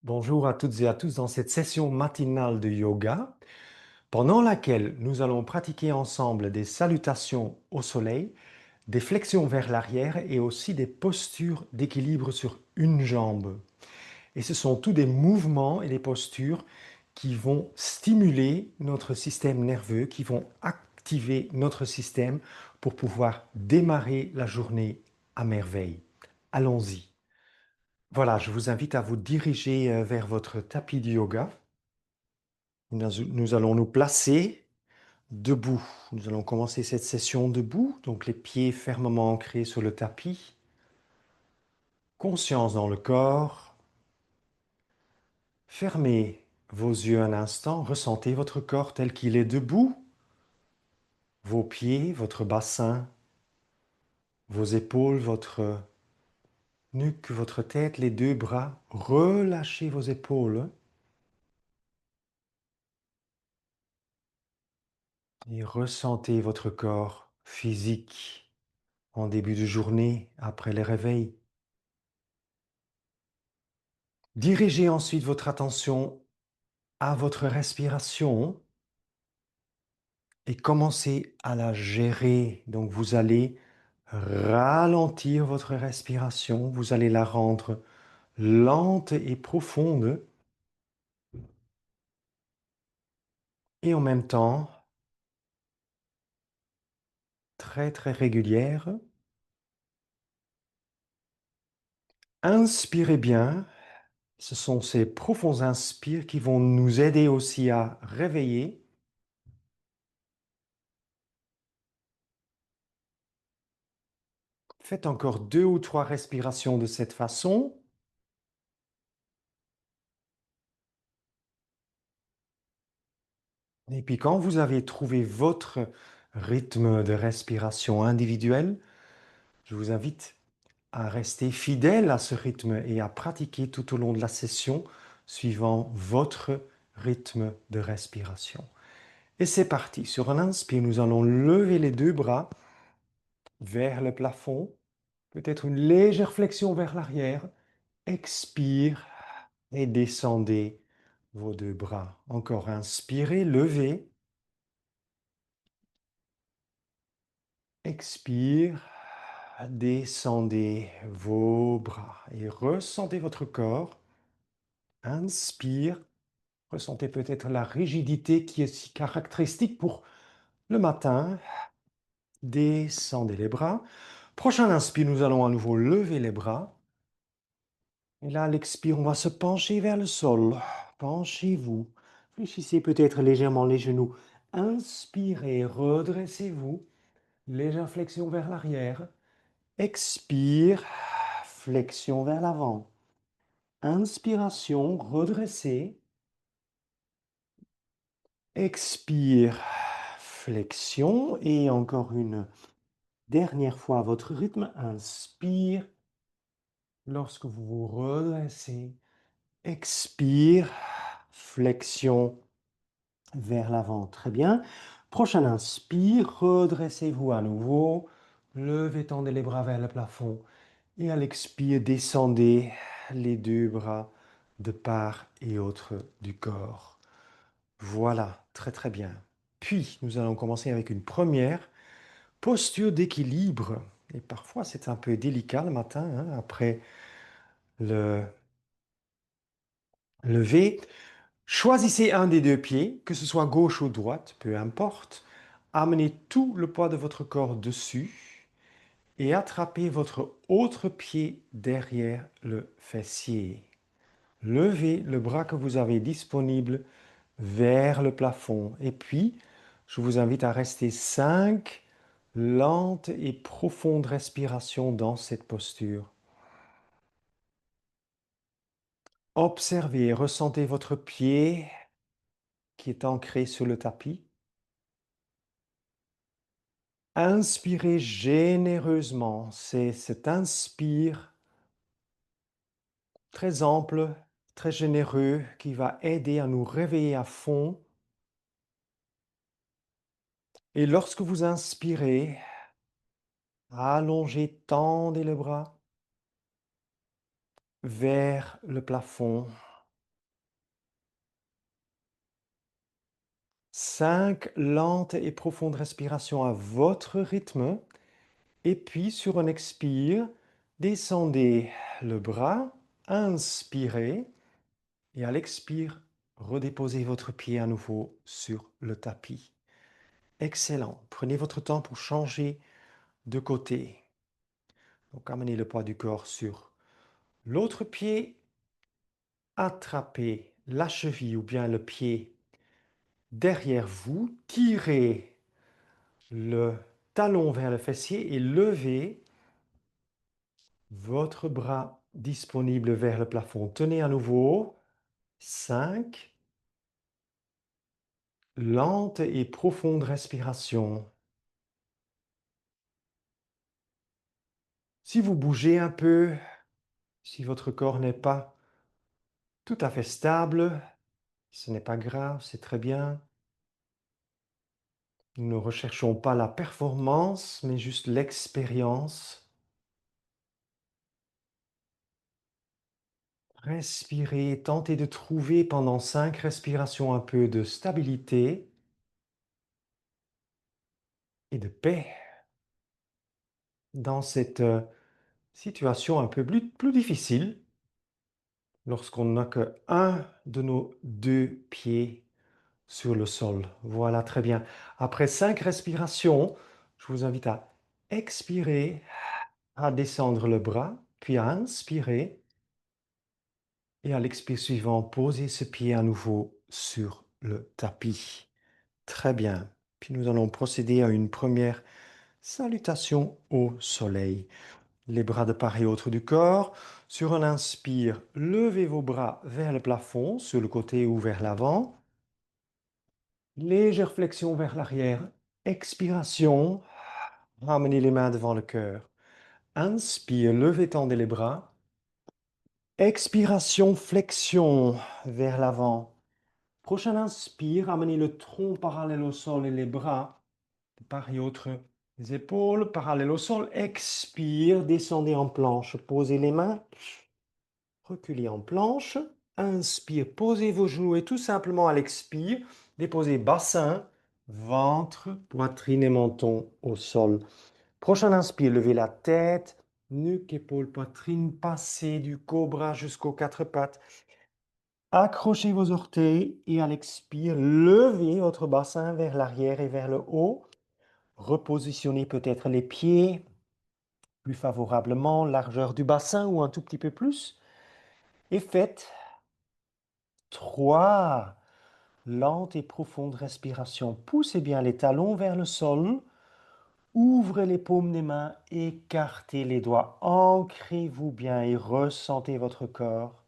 Bonjour à toutes et à tous dans cette session matinale de yoga, pendant laquelle nous allons pratiquer ensemble des salutations au soleil, des flexions vers l'arrière et aussi des postures d'équilibre sur une jambe. Et ce sont tous des mouvements et des postures qui vont stimuler notre système nerveux, qui vont activer notre système pour pouvoir démarrer la journée à merveille. Allons-y. Voilà, je vous invite à vous diriger vers votre tapis de yoga. Nous allons nous placer debout. Nous allons commencer cette session debout, donc les pieds fermement ancrés sur le tapis. Conscience dans le corps. Fermez vos yeux un instant, ressentez votre corps tel qu'il est debout. Vos pieds, votre bassin, vos épaules, votre nuque, votre tête, les deux bras. Relâchez vos épaules. Et ressentez votre corps physique en début de journée, après les réveils. Dirigez ensuite votre attention à votre respiration et commencez à la gérer. Donc vous allez ralentir votre respiration, vous allez la rendre lente et profonde et en même temps très très régulière. Inspirez bien. Ce sont ces profonds inspires qui vont nous aider aussi à réveiller. Faites encore 2 ou 3 respirations de cette façon. Et puis quand vous avez trouvé votre rythme de respiration individuel, je vous invite à rester fidèle à ce rythme et à pratiquer tout au long de la session suivant votre rythme de respiration. Et c'est parti. Sur un inspire, nous allons lever les deux bras vers le plafond. Peut-être une légère flexion vers l'arrière. Expire et descendez vos deux bras. Encore inspirez, levez. Expire, descendez vos bras et ressentez votre corps. Inspire, ressentez peut-être la rigidité qui est si caractéristique pour le matin. Descendez les bras. Prochain inspire, nous allons à nouveau lever les bras. Et là, à l'expire, on va se pencher vers le sol. Penchez-vous. Fléchissez peut-être légèrement les genoux. Inspirez, redressez-vous. Légère flexion vers l'arrière. Expire, flexion vers l'avant. Inspiration, redressez. Expire, flexion. Et encore une dernière fois à votre rythme. Inspire. Lorsque vous vous redressez, expire, flexion vers l'avant. Très bien. Prochain inspire, redressez-vous à nouveau. Levez, tendez les bras vers le plafond. Et à l'expire, descendez les deux bras de part et autre du corps. Voilà, très très bien. Puis, nous allons commencer avec une première posture d'équilibre. Et parfois, c'est un peu délicat le matin, hein, après le lever. Choisissez un des deux pieds, que ce soit gauche ou droite, peu importe. Amenez tout le poids de votre corps dessus et attrapez votre autre pied derrière le fessier. Levez le bras que vous avez disponible vers le plafond. Et puis, je vous invite à rester 5 lentes et profondes respirations dans cette posture. Observez et ressentez votre pied qui est ancré sur le tapis. Inspirez généreusement. C'est cet inspire très ample, très généreux qui va aider à nous réveiller à fond. Et lorsque vous inspirez, allongez, tendez le bras vers le plafond. 5 lentes et profondes respirations à votre rythme. Et puis, sur un expire, descendez le bras, inspirez. Et à l'expire, redéposez votre pied à nouveau sur le tapis. Excellent. Prenez votre temps pour changer de côté. Donc, amenez le poids du corps sur l'autre pied. Attrapez la cheville ou bien le pied derrière vous. Tirez le talon vers le fessier et levez votre bras disponible vers le plafond. Tenez à nouveau. 5. Lente et profonde respiration. Si vous bougez un peu, si votre corps n'est pas tout à fait stable, ce n'est pas grave, c'est très bien. Nous ne recherchons pas la performance, mais juste l'expérience. Respirez, tentez de trouver pendant 5 respirations un peu de stabilité et de paix dans cette situation un peu plus difficile lorsqu'on n'a qu'un de nos deux pieds sur le sol. Voilà, très bien. Après 5 respirations, je vous invite à expirer, à descendre le bras, puis à inspirer. Et à l'expire suivant, posez ce pied à nouveau sur le tapis. Très bien. Puis nous allons procéder à une première salutation au soleil. Les bras de part et autre du corps. Sur un inspire, levez vos bras vers le plafond, sur le côté ou vers l'avant. Légère flexion vers l'arrière. Expiration. Ramenez les mains devant le cœur. Inspire, levez, tendez les bras. Expiration, flexion vers l'avant. Prochain inspire, amenez le tronc parallèle au sol et les bras de part et autre. Les épaules parallèles au sol. Expire, descendez en planche. Posez les mains. Reculez en planche. Inspire, posez vos genoux et tout simplement à l'expire, déposez bassin, ventre, poitrine et menton au sol. Prochain inspire, levez la tête, nuque, épaule, poitrine, passez du cobra jusqu'aux quatre pattes. Accrochez vos orteils et à l'expire, levez votre bassin vers l'arrière et vers le haut. Repositionnez peut-être les pieds plus favorablement, largeur du bassin ou un tout petit peu plus. Et faites 3 lentes et profondes respirations. Poussez bien les talons vers le sol. Ouvrez les paumes des mains, écartez les doigts. Ancrez-vous bien et ressentez votre corps.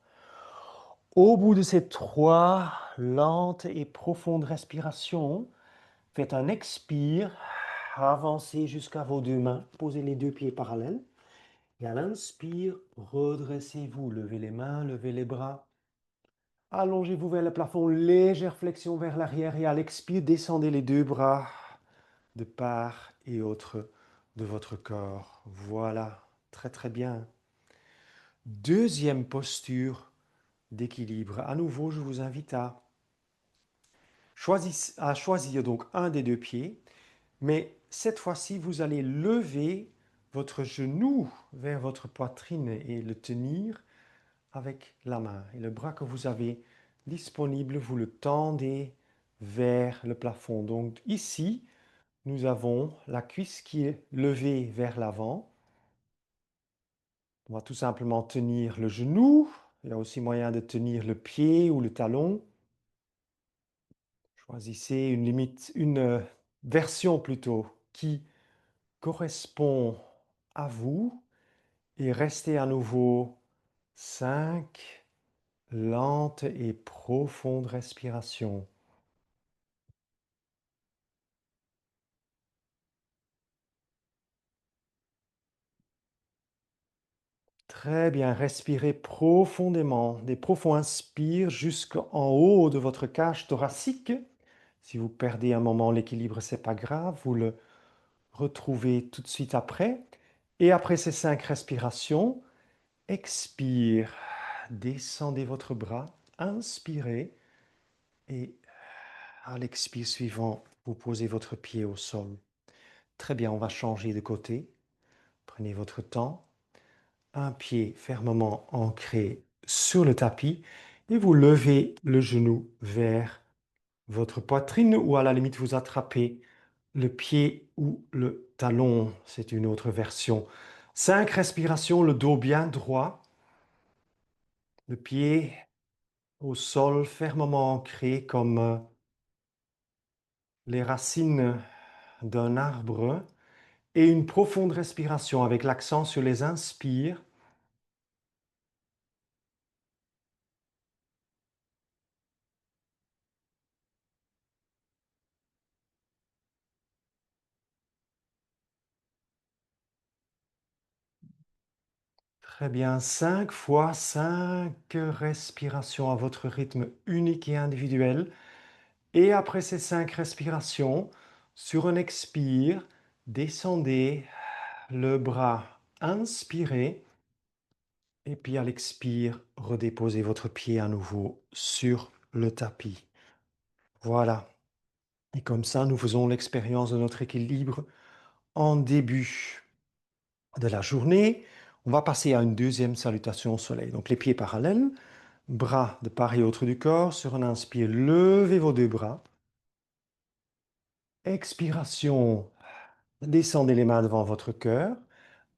Au bout de ces 3 lentes et profondes respirations, faites un expire. Avancez jusqu'à vos 2 mains. Posez les 2 pieds parallèles. Et à l'inspire, redressez-vous. Levez les mains, levez les bras. Allongez-vous vers le plafond, légère flexion vers l'arrière et à l'expire, descendez les 2 bras de part et autre de votre corps. Voilà, très très bien. Deuxième posture d'équilibre. À nouveau, je vous invite à choisir donc un des 2 pieds, mais cette fois-ci, vous allez lever votre genou vers votre poitrine et le tenir avec la main. Et le bras que vous avez disponible, vous le tendez vers le plafond. Donc ici, nous avons la cuisse qui est levée vers l'avant. On va tout simplement tenir le genou. Il y a aussi moyen de tenir le pied ou le talon. Choisissez une limite, une version plutôt qui correspond à vous et restez à nouveau 5 lentes et profondes respirations. Très bien, respirez profondément. Des profonds inspires jusqu'en haut de votre cage thoracique. Si vous perdez un moment l'équilibre, c'est pas grave, vous le retrouvez tout de suite après. Et après ces 5 respirations, expire, descendez votre bras, inspirez et À l'expire suivant, vous posez votre pied au sol. Très bien, on va changer de côté. Prenez votre temps. Un pied fermement ancré sur le tapis et vous levez le genou vers votre poitrine ou à la limite vous attrapez le pied ou le talon. C'est une autre version. 5 respirations, le dos bien droit, le pied au sol fermement ancré comme les racines d'un arbre et une profonde respiration avec l'accent sur les inspires. Très bien, 5 fois 5 respirations à votre rythme unique et individuel. Et après ces 5 respirations, sur un expire, descendez le bras, inspirez. Et puis à l'expire, redéposez votre pied à nouveau sur le tapis. Voilà. Et comme ça, nous faisons l'expérience de notre équilibre en début de la journée. On va passer à une deuxième salutation au soleil. Donc les pieds parallèles, bras de part et autre du corps. Sur un inspire, levez vos deux bras. Expiration, descendez les mains devant votre cœur.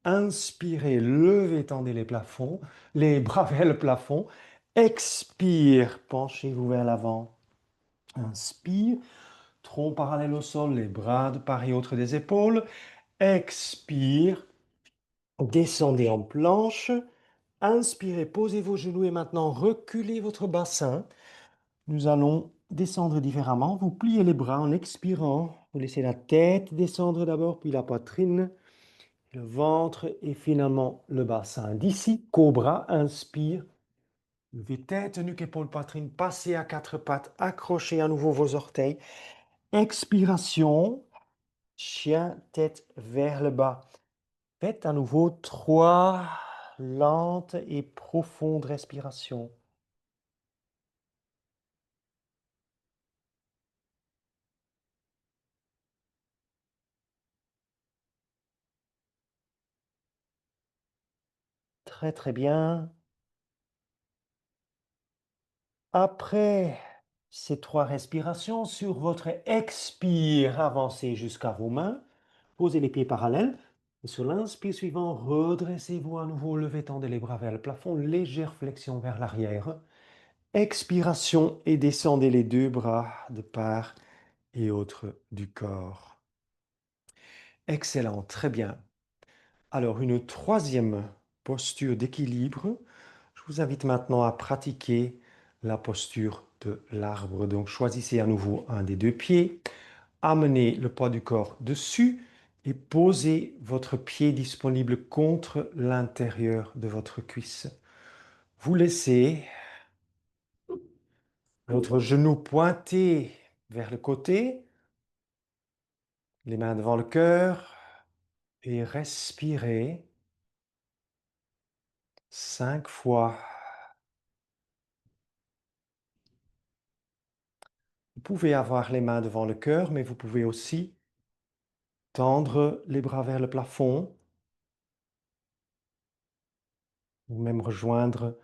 Inspirez, levez, tendez les plafonds, les bras vers le plafond. Expire, penchez-vous vers l'avant. Inspire, tronc parallèle au sol, les bras de part et autre des épaules. Expire, descendez en planche. Inspirez, posez vos genoux et maintenant reculez votre bassin. Nous allons descendre différemment. Vous pliez les bras en expirant. Vous laissez la tête descendre d'abord, puis la poitrine, le ventre et finalement le bassin. D'ici, cobra, inspire. Levez tête, nuque, épaule, poitrine. Passez à quatre pattes. Accrochez à nouveau vos orteils. Expiration. Chien, tête vers le bas. Faites à nouveau 3 lentes et profondes respirations. Très très bien. Après ces 3 respirations, sur votre expire, avancez jusqu'à vos mains. Posez les pieds parallèles. Et sur l'inspire suivant, redressez-vous à nouveau, levez, tendez les bras vers le plafond, légère flexion vers l'arrière. Expiration et descendez les deux bras de part et autre du corps. Excellent, très bien. Alors, une troisième posture d'équilibre. Je vous invite maintenant à pratiquer la posture de l'arbre. Donc, choisissez à nouveau un des deux pieds, amenez le poids du corps dessus et posez votre pied disponible contre l'intérieur de votre cuisse. Vous laissez votre genou pointé vers le côté, les mains devant le cœur et respirez 5 fois. Vous pouvez avoir les mains devant le cœur, mais vous pouvez aussi tendre les bras vers le plafond ou même rejoindre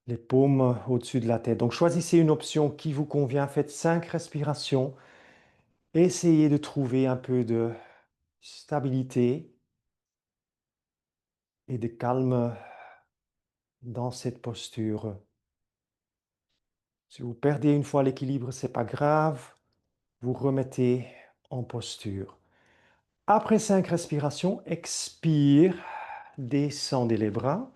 les paumes au-dessus de la tête. Donc choisissez une option qui vous convient, faites 5 respirations, essayez de trouver un peu de stabilité et de calme dans cette posture. Si vous perdez une fois l'équilibre, c'est pas grave, vous remettez en posture. Après 5 respirations, expire, descendez les bras.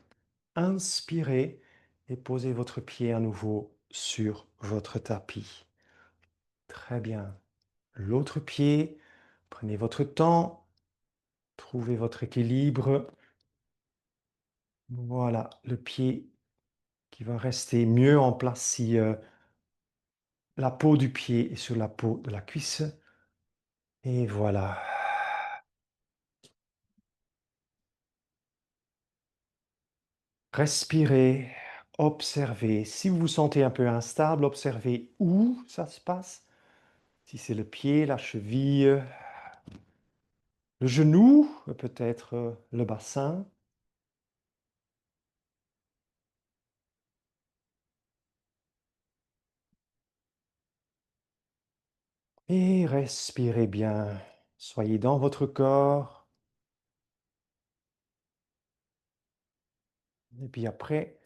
Inspirez et posez votre pied à nouveau sur votre tapis. Très bien. L'autre pied, prenez votre temps, trouvez votre équilibre. Voilà, le pied qui va rester mieux en place si la peau du pied est sur la peau de la cuisse. Et voilà. Respirez, observez. Si vous vous sentez un peu instable, observez où ça se passe. Si c'est le pied, la cheville, le genou, peut-être le bassin. Et respirez bien. Soyez dans votre corps. Et puis après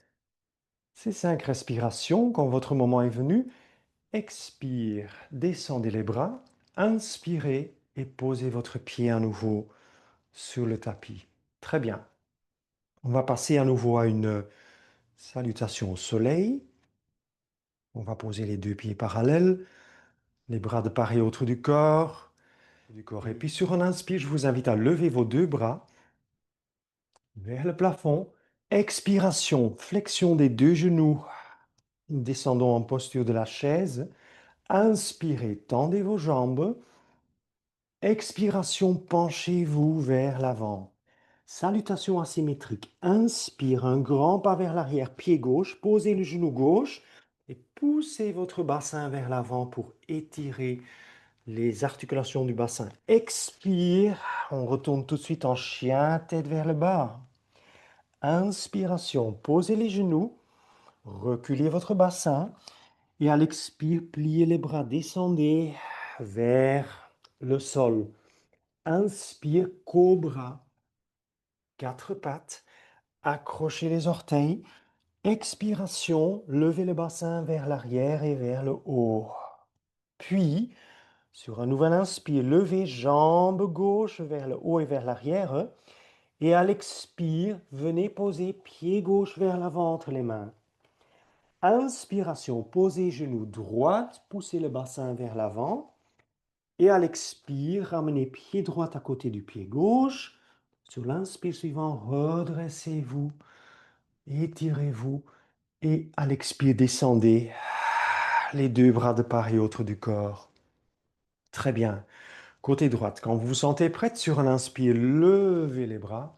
ces 5 respirations, quand votre moment est venu, expire, descendez les bras, inspirez et posez votre pied à nouveau sur le tapis. Très bien. On va passer à nouveau à une salutation au soleil. On va poser les 2 pieds parallèles, les bras de part et autre du corps. Et puis sur un inspire, je vous invite à lever vos 2 bras vers le plafond. Expiration, flexion des 2 genoux. Descendons en posture de la chaise. Inspirez, tendez vos jambes. Expiration, penchez-vous vers l'avant. Salutation asymétrique. Inspire, un grand pas vers l'arrière, pied gauche, posez le genou gauche et poussez votre bassin vers l'avant pour étirer les articulations du bassin. Expire, on retourne tout de suite en chien, tête vers le bas. Inspiration, posez les genoux, reculez votre bassin et à l'expire, pliez les bras, descendez vers le sol. Inspire, cobra, 4 pattes, accrochez les orteils. Expiration, levez le bassin vers l'arrière et vers le haut. Puis, sur un nouvel inspire, levez jambe gauche vers le haut et vers l'arrière. Et à l'expire, venez poser pied gauche vers l'avant entre les mains. Inspiration, posez genou droite, poussez le bassin vers l'avant. Et à l'expire, ramenez pied droit à côté du pied gauche. Sur l'inspire suivant, redressez-vous, étirez-vous. Et à l'expire, descendez les 2 bras de part et autre du corps. Très bien. Côté droite, quand vous vous sentez prête, sur l'inspire, levez les bras.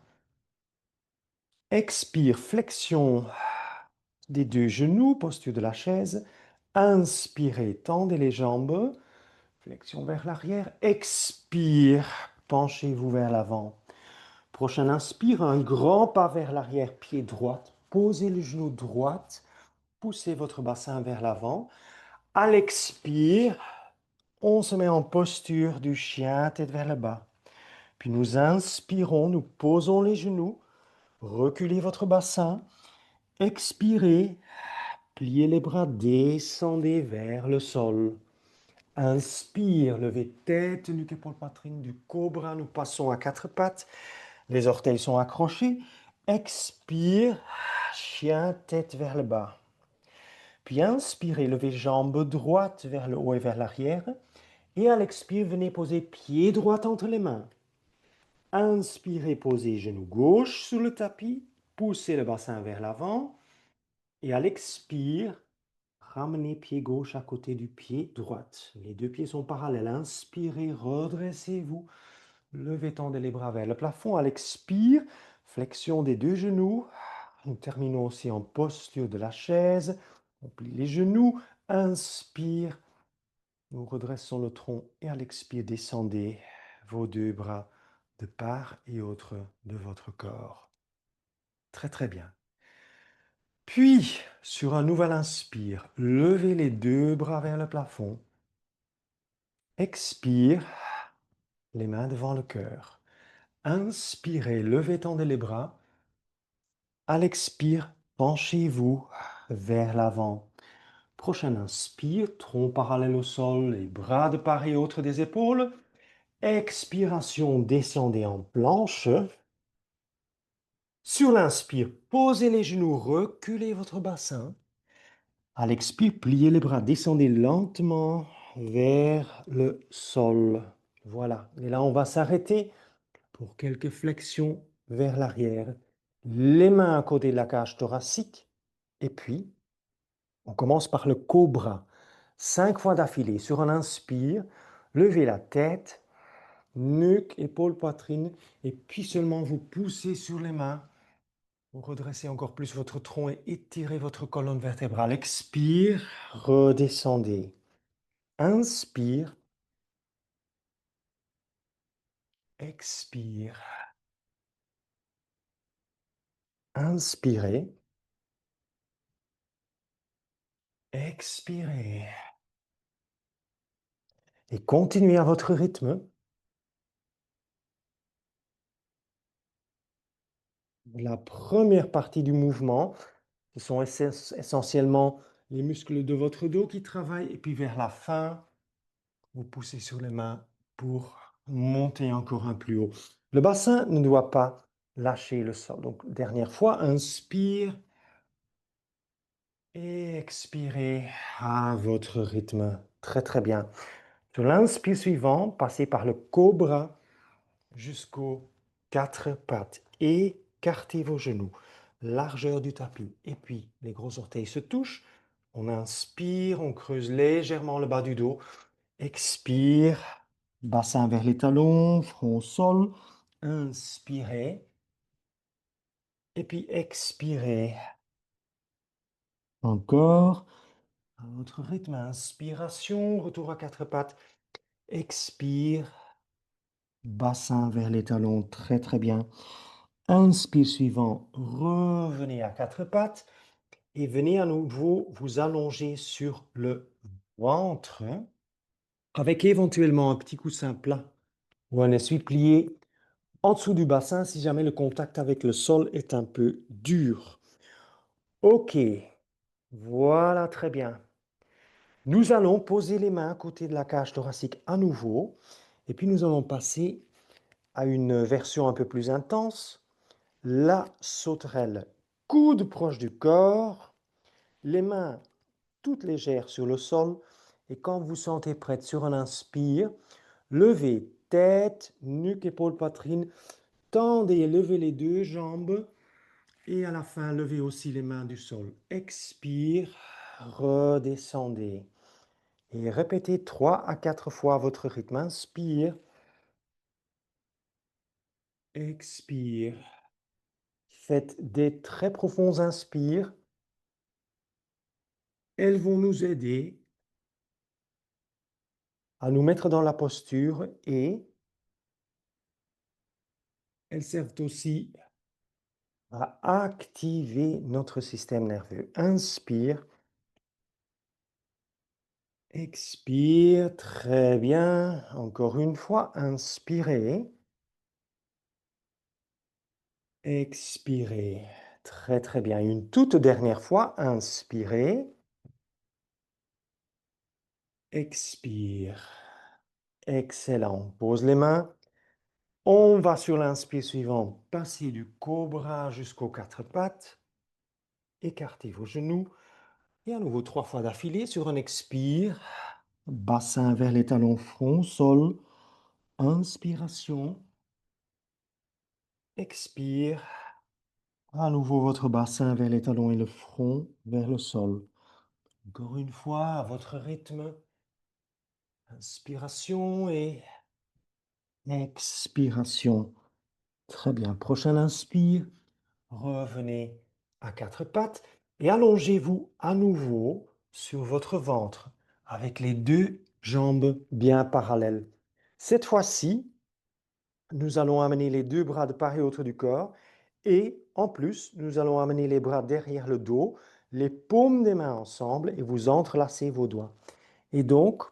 Expire, flexion des 2 genoux, posture de la chaise. Inspirez, tendez les jambes. Flexion vers l'arrière. Expire, penchez-vous vers l'avant. Prochain inspire, un grand pas vers l'arrière, pied droit. Posez le genou droit. Poussez votre bassin vers l'avant. À l'expire, on se met en posture du chien, tête vers le bas. Puis nous inspirons, nous posons les genoux. Reculez votre bassin. Expirez, pliez les bras, descendez vers le sol. Inspire, levez tête, nuque, épaule, poitrine du cobra. Nous passons à 4 pattes. Les orteils sont accrochés. Expire, chien, tête vers le bas. Puis inspirez, levez jambe droite vers le haut et vers l'arrière. Et à l'expire, venez poser pied droit entre les mains. Inspirez, posez genou gauche sur le tapis. Poussez le bassin vers l'avant. Et à l'expire, ramenez pied gauche à côté du pied droit. Les 2 pieds sont parallèles. Inspirez, redressez-vous. Levez, tendez les bras vers le plafond. À l'expire, flexion des 2 genoux. Nous terminons aussi en posture de la chaise. On plie les genoux. Inspire. Nous redressons le tronc et à l'expire, descendez vos 2 bras de part et autre de votre corps. Très très bien. Puis, sur un nouvel inspire, levez les 2 bras vers le plafond. Expire, les mains devant le cœur. Inspirez, levez, tendez les bras. À l'expire, penchez-vous vers l'avant. Prochain inspire, tronc parallèle au sol, les bras de part et autre des épaules. Expiration, descendez en planche. Sur l'inspire, posez les genoux, reculez votre bassin. À l'expire, pliez les bras, descendez lentement vers le sol. Voilà. Et là, on va s'arrêter pour quelques flexions vers l'arrière. Les mains à côté de la cage thoracique. Et puis, on commence par le cobra. 5 fois d'affilée. Sur un inspire, levez la tête, nuque, épaule, poitrine. Et puis seulement vous poussez sur les mains. Vous redressez encore plus votre tronc et étirez votre colonne vertébrale. Expire, redescendez. Inspire, expire. Inspirez, expirez. Et continuez à votre rythme. La première partie du mouvement, ce sont essentiellement les muscles de votre dos qui travaillent. Et puis vers la fin, vous poussez sur les mains pour monter encore un plus haut. Le bassin ne doit pas lâcher le sol. Donc, dernière fois, inspire et expirez à votre rythme. Très, très bien. Sur l'inspire suivant, passez par le cobra jusqu'aux quatre pattes. Écartez vos genoux, largeur du tapis. Et puis, les gros orteils se touchent. On inspire, on creuse légèrement le bas du dos. Expire, bassin vers les talons, front au sol. Inspirez. Et puis expirez. Encore. À votre rythme, inspiration, retour à quatre pattes. Expire, bassin vers les talons, très très bien. Inspire suivant, revenez à quatre pattes et venez à nouveau vous allonger sur le ventre avec éventuellement un petit coussin plat ou un essuie-plié en dessous du bassin si jamais le contact avec le sol est un peu dur. Ok, voilà, très bien. Nous allons poser les mains à côté de la cage thoracique à nouveau et puis nous allons passer à une version un peu plus intense, la sauterelle. Coude proche du corps, les mains toutes légères sur le sol et quand vous sentez prête sur un inspire, levez tête, nuque, épaule, poitrine, tendez et levez les deux jambes et à la fin, levez aussi les mains du sol. Expire, redescendez. Et répétez 3 à 4 fois à votre rythme. Inspire, expire. Faites des très profonds inspires. Elles vont nous aider à nous mettre dans la posture et elles servent aussi à activer notre système nerveux. Inspire, expire. Très bien. Encore une fois, inspirez. Expirez. Très très bien. Une toute dernière fois, inspirez. Expire. Excellent. Pose les mains. On va sur l'inspire suivant, passer du cobra jusqu'aux quatre pattes. Écartez vos genoux. Et à nouveau 3 fois d'affilée sur un expire. Bassin vers les talons, front, sol. Inspiration. Expire. À nouveau votre bassin vers les talons et le front vers le sol. Encore une fois, à votre rythme. Inspiration et expiration. Très bien. Prochain inspire. Revenez à quatre pattes et allongez-vous à nouveau sur votre ventre avec les deux jambes bien parallèles. Cette fois-ci, nous allons amener les deux bras de part et d'autre du corps et en plus, nous allons amener les bras derrière le dos, les paumes des mains ensemble et vous entrelacez vos doigts. Et donc,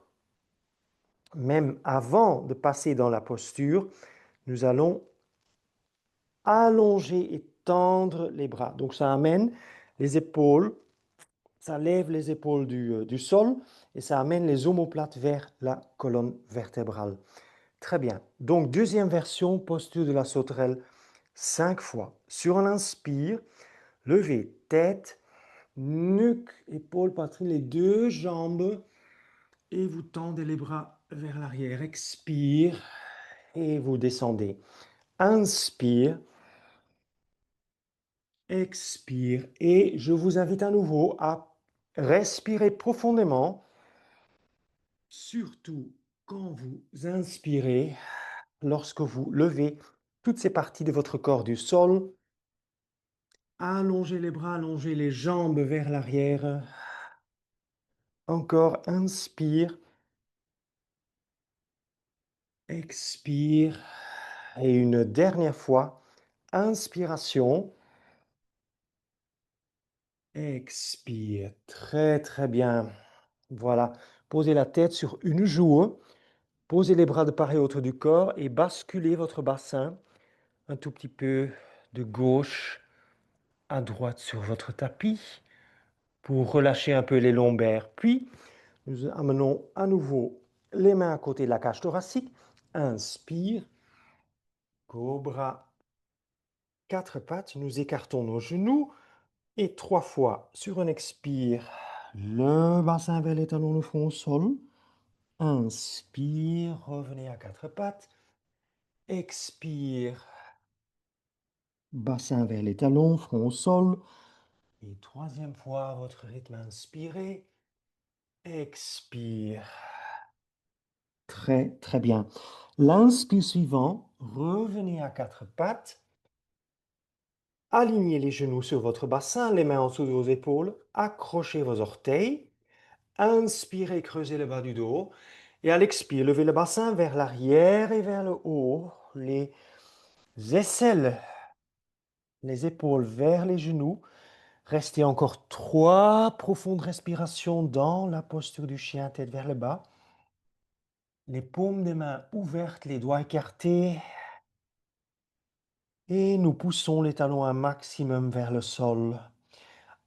même avant de passer dans la posture, nous allons allonger et tendre les bras. Donc ça amène les épaules, ça lève les épaules du sol et ça amène les omoplates vers la colonne vertébrale. Très bien. Donc deuxième version, posture de la sauterelle, 5 fois. Sur un inspire, levez tête, nuque, épaule, poitrine, les deux jambes et vous tendez les bras vers l'arrière. Expire et vous descendez. Inspire. Expire et je vous invite à nouveau à respirer profondément, surtout quand vous inspirez, lorsque vous levez toutes ces parties de votre corps du sol. Allongez les bras, allongez les jambes vers l'arrière. Encore, inspire, expire Et une dernière fois, inspiration, expire. Très, très bien. Voilà. Posez la tête sur une joue, posez les bras de part et d'autre du corps et basculez votre bassin un tout petit peu de gauche à droite sur votre tapis pour relâcher un peu les lombaires. Puis, nous amenons à nouveau les mains à côté de la cage thoracique. Inspire, cobra, quatre pattes. Nous écartons nos genoux et 3 fois sur un expire. Le bassin vers les talons, le front au sol. Inspire, revenez à quatre pattes. Expire, bassin vers les talons, front au sol. Et troisième fois, votre rythme, inspirez. Expire. Très, très bien. L'inspire suivant, revenez à quatre pattes. Alignez les genoux sur votre bassin, les mains en dessous de vos épaules. Accrochez vos orteils. Inspirez, creusez le bas du dos. Et à l'expire, levez le bassin vers l'arrière et vers le haut. Les aisselles, les épaules vers les genoux. Restez encore 3 profondes respirations dans la posture du chien, tête vers le bas. Les paumes des mains ouvertes, les doigts écartés. Et nous poussons les talons un maximum vers le sol.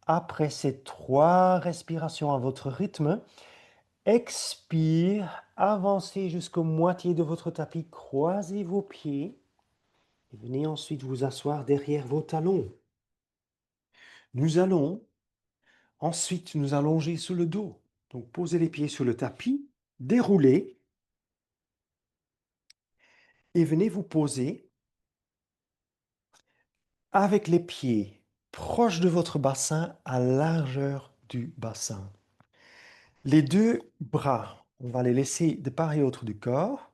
Après ces 3 respirations à votre rythme, expire, avancez jusqu'aux moitié de votre tapis, croisez vos pieds et venez ensuite vous asseoir derrière vos talons. Nous allons ensuite nous allonger sur le dos. Donc posez les pieds sur le tapis, déroulez et venez vous poser avec les pieds proches de votre bassin à largeur du bassin. Les 2 bras, on va les laisser de part et d'autre du corps.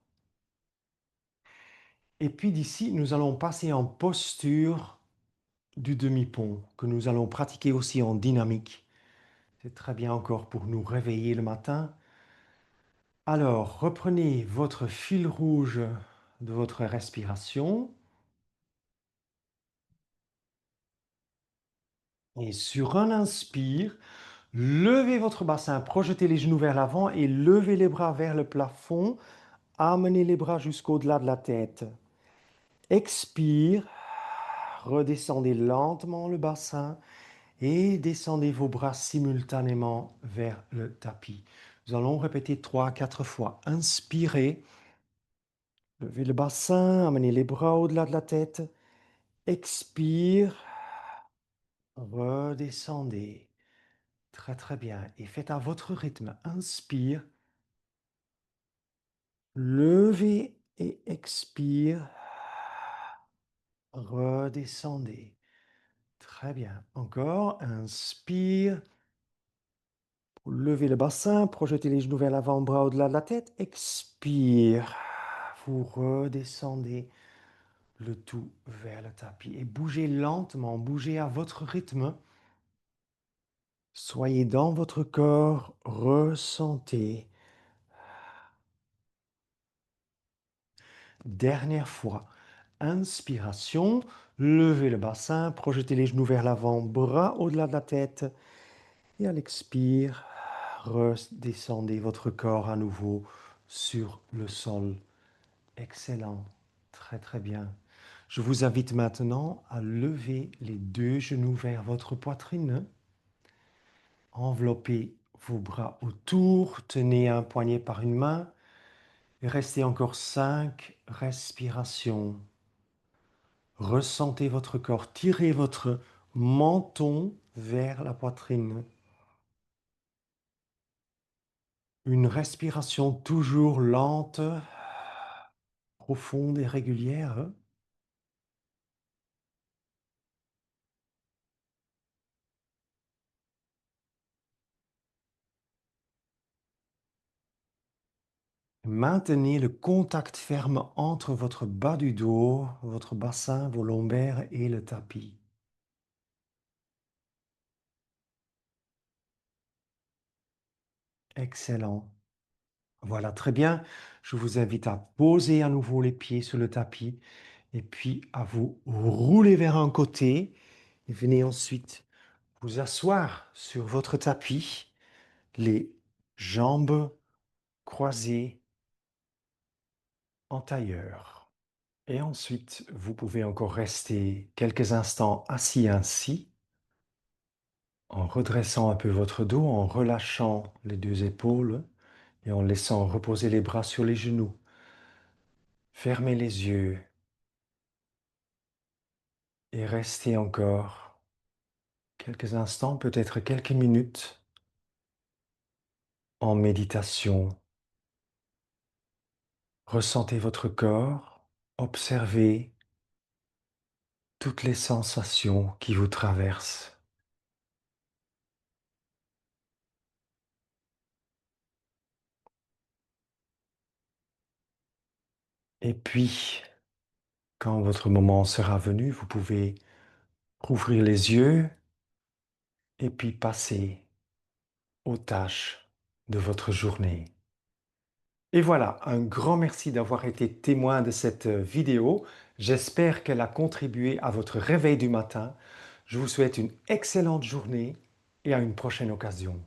Et puis d'ici, nous allons passer en posture du demi-pont, que nous allons pratiquer aussi en dynamique. C'est très bien encore pour nous réveiller le matin. Alors, reprenez votre fil rouge de votre respiration. Et sur un inspire, levez votre bassin, projetez les genoux vers l'avant et levez les bras vers le plafond. Amenez les bras jusqu'au-delà de la tête. Expire, redescendez lentement le bassin et descendez vos bras simultanément vers le tapis. Nous allons répéter 3 à 4 fois. Inspirez, levez le bassin, amenez les bras au-delà de la tête. Expire, redescendez. Très très bien. Et faites à votre rythme. Inspire, levez et expire. Redescendez. Très bien. Encore. Inspire. Levez le bassin, projetez les genoux vers l'avant, bras au-delà de la tête. Expire. Vous redescendez le tout vers le tapis. Et bougez lentement, bougez à votre rythme. Soyez dans votre corps, ressentez. Dernière fois. Inspiration, levez le bassin, projetez les genoux vers l'avant, bras au-delà de la tête. Et à l'expire, redescendez votre corps à nouveau sur le sol. Excellent, très très bien. Je vous invite maintenant à lever les 2 genoux vers votre poitrine. Enveloppez vos bras autour, tenez un poignet par une main et restez encore 5 respirations. Ressentez votre corps, tirez votre menton vers la poitrine. Une respiration toujours lente, profonde et régulière. Maintenez le contact ferme entre votre bas du dos, votre bassin, vos lombaires et le tapis. Excellent. Voilà, très bien. Je vous invite à poser à nouveau les pieds sur le tapis et puis à vous rouler vers un côté. Et venez ensuite vous asseoir sur votre tapis, les jambes croisées en tailleur. Et ensuite, vous pouvez encore rester quelques instants assis ainsi, en redressant un peu votre dos, en relâchant les deux épaules et en laissant reposer les bras sur les genoux. Fermez les yeux et restez encore quelques instants, peut-être quelques minutes, en méditation. Ressentez votre corps, observez toutes les sensations qui vous traversent. Et puis, quand votre moment sera venu, vous pouvez rouvrir les yeux et puis passer aux tâches de votre journée. Et voilà, un grand merci d'avoir été témoin de cette vidéo. J'espère qu'elle a contribué à votre réveil du matin. Je vous souhaite une excellente journée et à une prochaine occasion.